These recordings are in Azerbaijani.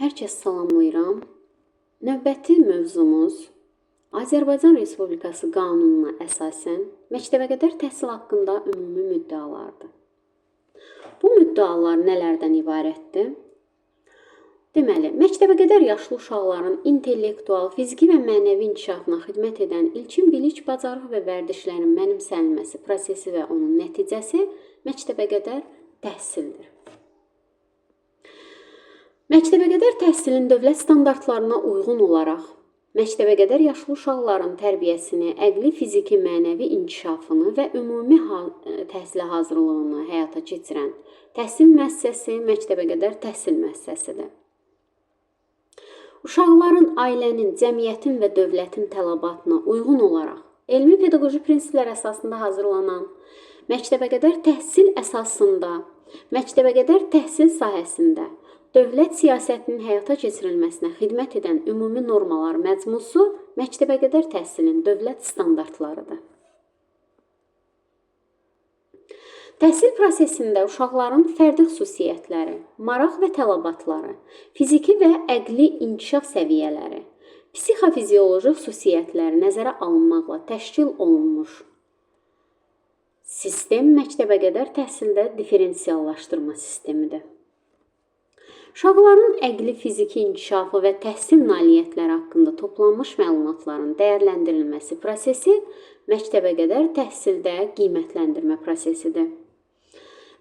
Hər kəs salamlayıram. Növbəti mövzumuz Azərbaycan Respublikası qanununa əsasən məktəbəqədər təhsil haqqında ümumi müddəalardır. Bu müddəalar nələrdən ibarətdir? Deməli, məktəbəqədər yaşlı uşaqların intellektual, fiziki və mənəvi inkişafına xidmət edən ilkin bilik, bacarıq və vərdişlərin mənimsənilməsi prosesi və onun nəticəsi məktəbəqədər təhsildir. Məktəbəqədər təhsilin dövlət standartlarına uyğun olaraq məktəbəqədər yaşlı uşaqların tərbiyəsini, əqli, fiziki, mənəvi inkişafını və ümumi təhsilə hazırlığını həyata keçirən təhsil müəssisəsi məktəbəqədər təhsil müəssisəsidir. Uşaqların ailənin, cəmiyyətin və dövlətin tələbatına uyğun olaraq elmi pedaqoji prinsiplər əsasında hazırlanan məktəbəqədər təhsil əsasında məktəbəqədər təhsil sahəsində dövlət siyasətinin həyata keçirilməsinə xidmət edən ümumi normalar məcmusu məktəbəqədər təhsilin dövlət standartlarıdır. Təhsil prosesində uşaqların fərdi xüsusiyyətləri, maraq və tələbatları, fiziki və əqli inkişaf səviyyələri, psixofizioloji xüsusiyyətləri nəzərə alınmaqla təşkil olunmuş sistem məktəbəqədər təhsildə diferensiallaşdırma sistemidir. Uşaqların əqli, fiziki inkişafı və təhsil nailiyyətləri haqqında toplanmış məlumatların dəyərləndirilməsi prosesi məktəbəqədər təhsildə qiymətləndirmə prosesidir.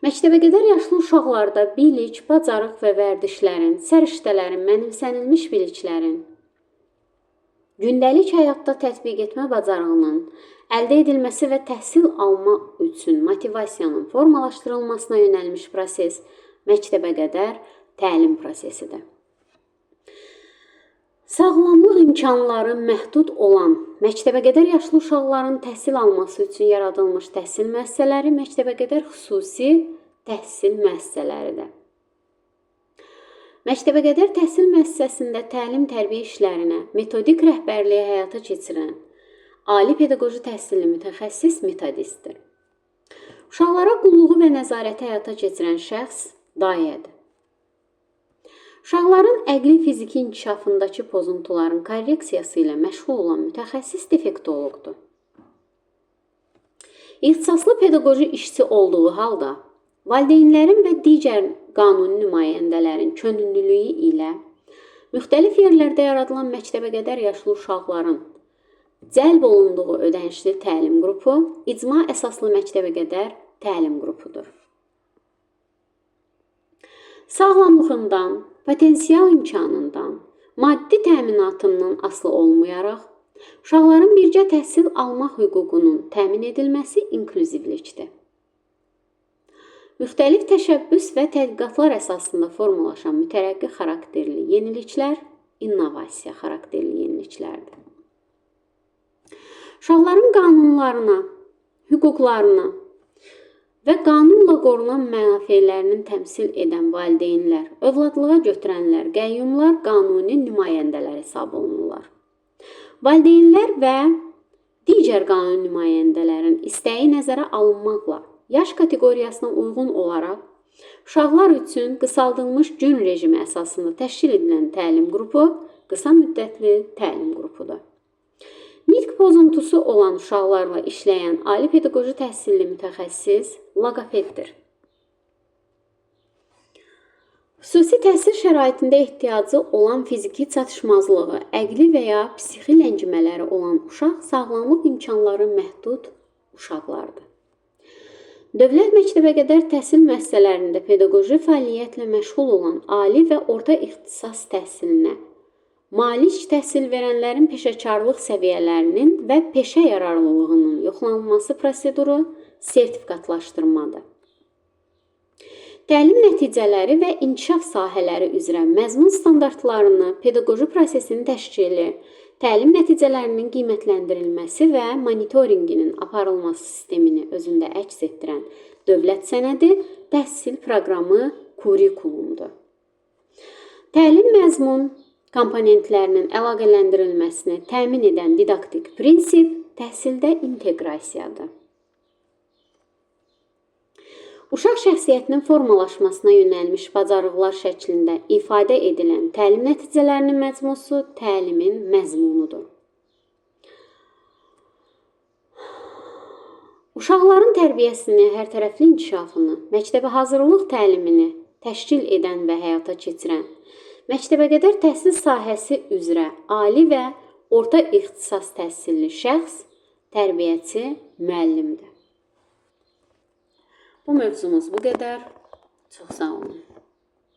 Məktəbəqədər yaşlı uşaqlarda bilik, bacarıq və vərdişlərin, səriştələrin, mənimsənilmiş biliklərin, gündəlik həyatda tətbiq etmə bacarığının əldə edilməsi və təhsil alma üçün motivasiyanın formalaşdırılmasına yönəlmiş proses məktəbəqədər təlim prosesidir. Sağlamlıq imkanları məhdud olan məktəbəqədər yaşlı uşaqların təhsil alması üçün yaradılmış təhsil müəssisələri məktəbəqədər xüsusi təhsil müəssisələridir. Məktəbəqədər təhsil müəssisəsində təlim-tərbiyə işlərinə metodik rəhbərliyi həyata keçirən ali pedaqoji təhsilli mütəxəssis metodistdir. Uşaqlara qulluğu və nəzarəti həyata keçirən şəxs dayədir. Uşaqların əqli, fiziki inkişafındakı pozuntuların korreksiyası ilə məşğul olan mütəxəssis defektoloqdur. İxtisaslı pedaqoji işçi olduğu halda, valideynlərin və digər qanuni nümayəndələrin könüllülüyü ilə müxtəlif yerlərdə yaradılan məktəbəqədər yaşlı uşaqların cəlb olunduğu ödənişli təlim qrupu icma əsaslı məktəbəqədər təlim qrupudur. Sağlamlığından, potensial imkanından, maddi təminatından asılı olmayaraq, uşaqların birgə təhsil almaq hüququnun təmin edilməsi inklüzivlikdir. Müxtəlif təşəbbüs və tədqiqatlar əsasında formalaşan mütərəqqi xarakterli yeniliklər innovasiya xarakterli yeniliklərdir. Uşaqların qanunlarına, hüquqlarına və qanunla qorunan mənafelərinin təmsil edən valideynlər, övladlığa götürənlər, qəyyumlar qanuni nümayəndələr hesab olunurlar. Valideynlər və digər qanuni nümayəndələrin istəyi nəzərə alınmaqla yaş kateqoriyasına uyğun olaraq uşaqlar üçün qısaldılmış gün rejimi əsasında təşkil edilən təlim qrupu qısa müddətli təlim qrupudur. Nitq pozuntusu olan uşaqlarla işləyən ali pedaqoji təhsilli mütəxəssis loqopeddir. Xüsusi təhsil şəraitində ehtiyacı olan fiziki çatışmazlığı, əqli və ya psixi ləngimələri olan uşaq sağlamlıq imkanları məhdud uşaqlardır. Dövlət məktəbəqədər təhsil müəssisələrində pedaqoji fəaliyyətlə məşğul olan ali və orta ixtisas təhsilinə malik təhsil verənlərin peşəkarlıq səviyyələrinin və peşə yararlılığının yoxlanılması proseduru sertifikatlaşdırmadır. Təlim nəticələri və inkişaf sahələri üzrə məzmun standartlarını, pedaqoji prosesin təşkili, təlim nəticələrinin qiymətləndirilməsi və monitorinqinin aparılması sistemini özündə əks etdirən dövlət sənədi təhsil proqramı kurikulumdur. Təlim məzmun komponentlərinin əlaqələndirilməsini təmin edən didaktik prinsip təhsildə inteqrasiyadır. Uşaq şəxsiyyətinin formalaşmasına yönəlmiş bacarıqlar şəklində ifadə edilən təlim nəticələrinin məcmusu təlimin məzmunudur. Uşaqların tərbiyəsini, hərtərəfli inkişafını, məktəbə hazırlıq təlimini təşkil edən və həyata keçirən, məktəbəqədər təhsil sahəsi üzrə ali və orta ixtisas təhsilli şəxs, tərbiyəçi, müəllimdir. Bu mövzumuz bu qədər. Çox sağ olun.